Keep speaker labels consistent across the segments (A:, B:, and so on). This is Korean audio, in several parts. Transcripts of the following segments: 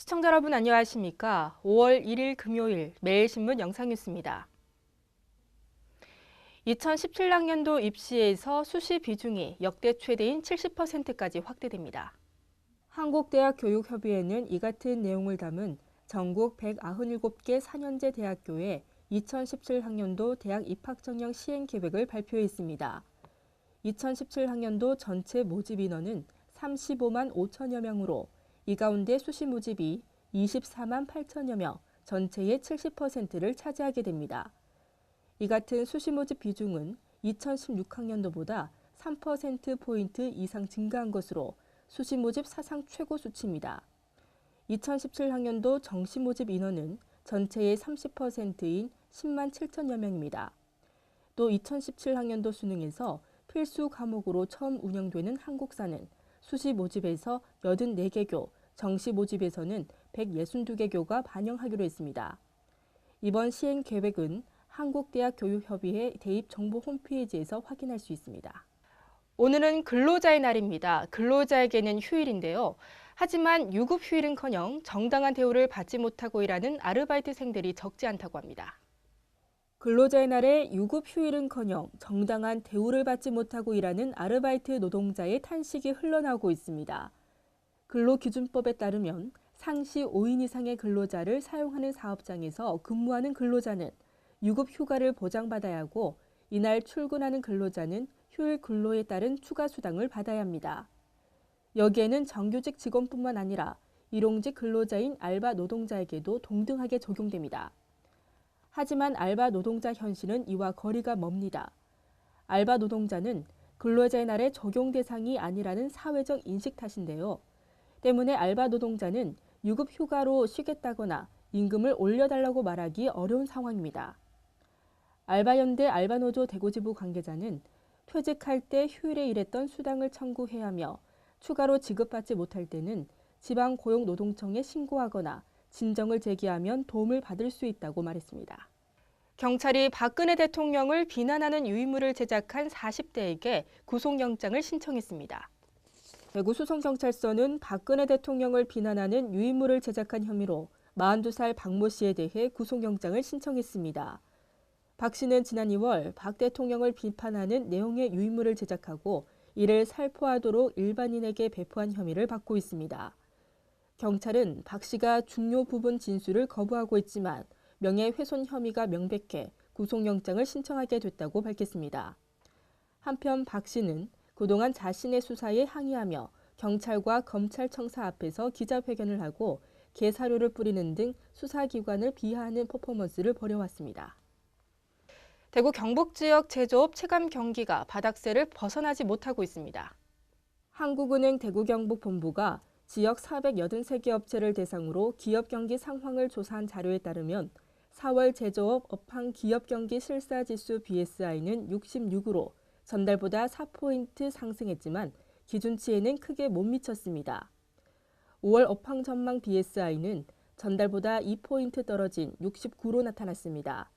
A: 시청자 여러분 안녕하십니까? 5월 1일 금요일 매일신문 영상뉴스입니다. 2017학년도 입시에서 수시 비중이 역대 최대인 70%까지 확대됩니다. 한국대학교육협의회는 이 같은 내용을 담은 전국 197개 4년제 대학교의 2017학년도 대학 입학전형 시행계획을 발표했습니다. 2017학년도 전체 모집 인원은 35만 5천여 명으로 이 가운데 수시 모집이 24만 8천여 명, 전체의 70%를 차지하게 됩니다. 이 같은 수시 모집 비중은 2016학년도보다 3%포인트 이상 증가한 것으로 수시 모집 사상 최고 수치입니다. 2017학년도 정시 모집 인원은 전체의 30%인 10만 7천여 명입니다. 또 2017학년도 수능에서 필수 과목으로 처음 운영되는 한국사는 수시 모집에서 84개 교, 정시 모집에서는 162개 교가 반영하기로 했습니다. 이번 시행 계획은 한국대학교육협의회 대입정보 홈페이지에서 확인할 수 있습니다. 오늘은 근로자의 날입니다. 근로자에게는 휴일인데요. 하지만 유급 휴일은커녕 정당한 대우를 받지 못하고 일하는 아르바이트생들이 적지 않다고 합니다. 근로자의 날에 유급 휴일은커녕 정당한 대우를 받지 못하고 일하는 아르바이트 노동자의 탄식이 흘러나오고 있습니다. 근로기준법에 따르면 상시 5인 이상의 근로자를 사용하는 사업장에서 근무하는 근로자는 유급 휴가를 보장받아야 하고 이날 출근하는 근로자는 휴일 근로에 따른 추가 수당을 받아야 합니다. 여기에는 정규직 직원뿐만 아니라 일용직 근로자인 알바 노동자에게도 동등하게 적용됩니다. 하지만 알바 노동자 현실은 이와 거리가 멉니다. 알바 노동자는 근로자의 날의 적용 대상이 아니라는 사회적 인식 탓인데요. 때문에 알바 노동자는 유급 휴가로 쉬겠다거나 임금을 올려달라고 말하기 어려운 상황입니다. 알바연대 알바노조 대구지부 관계자는 퇴직할 때 휴일에 일했던 수당을 청구해야 하며 추가로 지급받지 못할 때는 지방고용노동청에 신고하거나 진정을 제기하면 도움을 받을 수 있다고 말했습니다. 경찰이 박근혜 대통령을 비난하는 유인물을 제작한 40대에게 구속영장을 신청했습니다. 대구 수성경찰서는 박근혜 대통령을 비난하는 유인물을 제작한 혐의로 42살 박모 씨에 대해 구속영장을 신청했습니다. 박 씨는 지난 2월 박 대통령을 비판하는 내용의 유인물을 제작하고 이를 살포하도록 일반인에게 배포한 혐의를 받고 있습니다. 경찰은 박 씨가 중요 부분 진술을 거부하고 있지만 명예훼손 혐의가 명백해 구속영장을 신청하게 됐다고 밝혔습니다. 한편 박 씨는 그동안 자신의 수사에 항의하며 경찰과 검찰청사 앞에서 기자회견을 하고 개사료를 뿌리는 등 수사기관을 비하하는 퍼포먼스를 벌여왔습니다. 대구 경북 지역 제조업 체감 경기가 바닥세를 벗어나지 못하고 있습니다. 한국은행 대구 경북 본부가 지역 483개 업체를 대상으로 기업 경기 상황을 조사한 자료에 따르면 4월 제조업 업황 기업 경기 실사지수 BSI는 66으로 전달보다 4포인트 상승했지만 기준치에는 크게 못 미쳤습니다. 5월 업황 전망 BSI는 전달보다 2포인트 떨어진 69로 나타났습니다.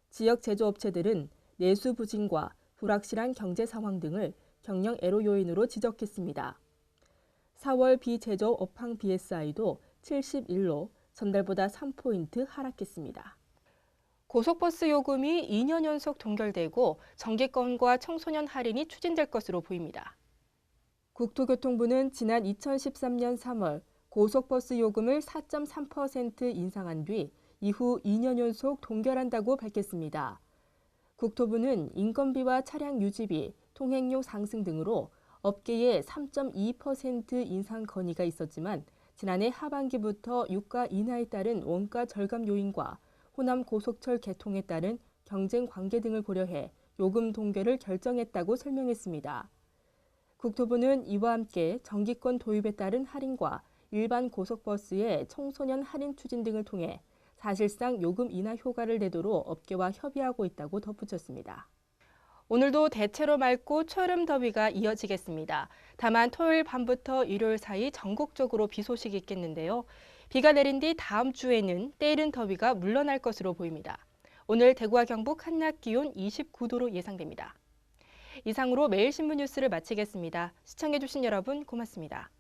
A: 지역 제조업체들은 내수 부진과 불확실한 경제 상황 등을 경영 애로 요인으로 지적했습니다. 4월 비제조업 업황 BSI도 71로 전달보다 3포인트 하락했습니다. 고속버스 요금이 2년 연속 동결되고 정기권과 청소년 할인이 추진될 것으로 보입니다. 국토교통부는 지난 2013년 3월 고속버스 요금을 4.3% 인상한 뒤 이후 2년 연속 동결한다고 밝혔습니다. 국토부는 인건비와 차량 유지비, 통행료 상승 등으로 업계에 3.2% 인상 건의가 있었지만 지난해 하반기부터 유가 인하에 따른 원가 절감 요인과 호남 고속철 개통에 따른 경쟁 관계 등을 고려해 요금 동결을 결정했다고 설명했습니다. 국토부는 이와 함께 정기권 도입에 따른 할인과 일반 고속버스의 청소년 할인 추진 등을 통해 사실상 요금 인하 효과를 내도록 업계와 협의하고 있다고 덧붙였습니다. 오늘도 대체로 맑고 초여름 더위가 이어지겠습니다. 다만 토요일 밤부터 일요일 사이 전국적으로 비 소식이 있겠는데요. 비가 내린 뒤 다음 주에는 때이른 더위가 물러날 것으로 보입니다. 오늘 대구와 경북 한낮 기온 29도로 예상됩니다. 이상으로 매일신문 뉴스를 마치겠습니다. 시청해주신 여러분 고맙습니다.